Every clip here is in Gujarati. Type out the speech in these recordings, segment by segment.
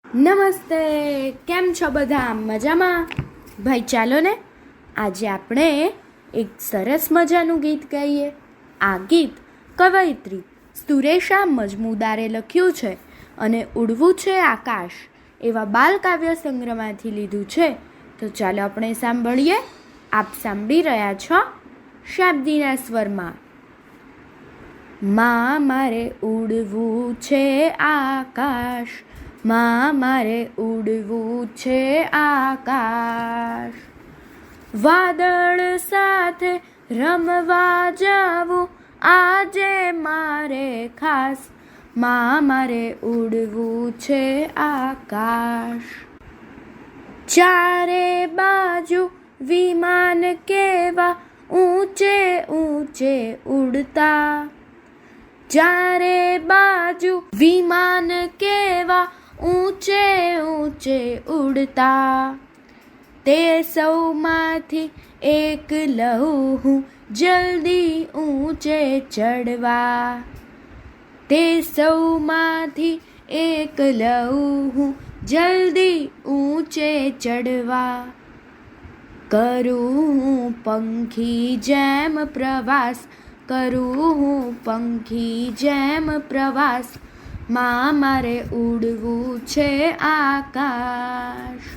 નમસ્તે, કેમ છો બધા? મજામાં? ભાઈ ચાલો ને આજે આપણે એક સરસ મજાનું ગીત ગાઈએ. આ ગીત કવયિત્રી સુરેશા મજમુદારે લખ્યું છે અને ઉડવું છે આકાશ એવા બાલકાવ્ય સંગ્રહમાંથી લીધું છે. તો ચાલો આપણે સાંભળીએ. આપ સાંભળી રહ્યા છો શાબ્દીના સ્વરમાં. માં મારે ઉડવું છે આકાશ, માં મારે ઉડવું છે આકાશ, વાદળ સાથે રમવા જાવું આજે મારે ખાસ, માં મારે ઉડવું છે આકાશ. ચારે બાજુ વિમાન કેવા ઊંચે ઊંચે ઉડતા, ચારે બાજુ વિમાન કેવા ઊંચે ઊંચે ઉડતા, તે સૌમાંથી એક લઉં હું જલ્દી ઊંચે ચડવા, તે સૌમાંથી એક લઉં હું જલ્દી ઊંચે ચડવા. કરું હું પંખી જેમ પ્રવાસ, કરું હું પંખી જેમ પ્રવાસ, માં મારે ઉડવું છે આકાશ.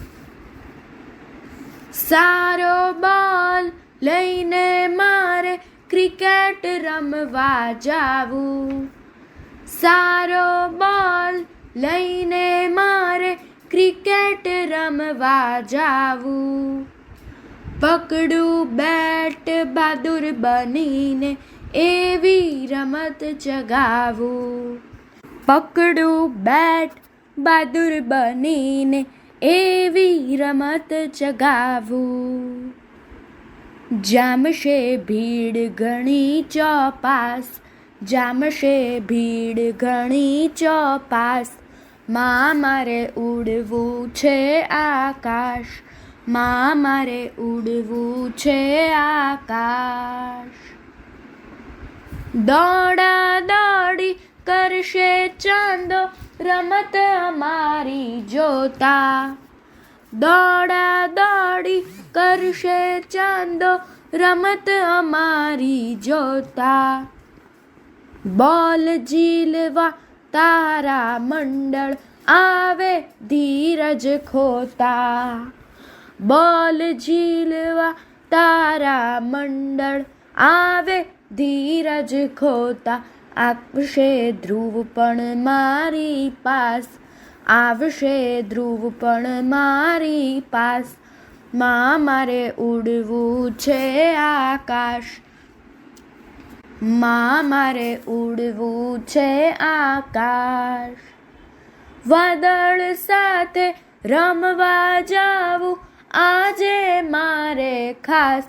સારો બોલ લઈને મારે ક્રિકેટ રમવા જાવું, સારો બોલ લઈને મારે ક્રિકેટ રમવા જાવું, પકડું બેટ બહાદુર બનીને એવી રમત ચગાવું, પકડું બેટ બહાદુર બનીને એવી રમત ચગાવું. જામશે ભીડ ઘણી ચોપાસ, જામશે ભીડ ઘણી ચોપાસ, માં મારે ઉડવું છે આકાશ, માં મારે ઉડવું છે આકાશ. દોડા દોડી કરશે ચાંદો રમત અમારી જોતા, દોડા દોડી કરશે ચાંદો રમત અમારી જોતા, બોલ ઝીલવા તારા મંડળ આવે ધીરજ ખોતા, બોલ ઝીલવા તારા મંડળ આવે ધીરજ ખોતા, આવશે ધ્રુવ પણ મારી પાસ, આવશે ધ્રુવ પણ મારી પાસ, માં મારે ઉડવું છે આકાશ, માં મારે ઉડવું છે આકાશ. વાદળ સાથે રમવા જાવું આજે મારે ખાસ,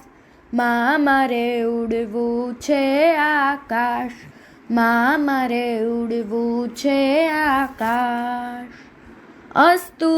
માં મારે ઉડવું છે આકાશ, માં મારે ઉડવું છે આકાશ. અસ્તુ.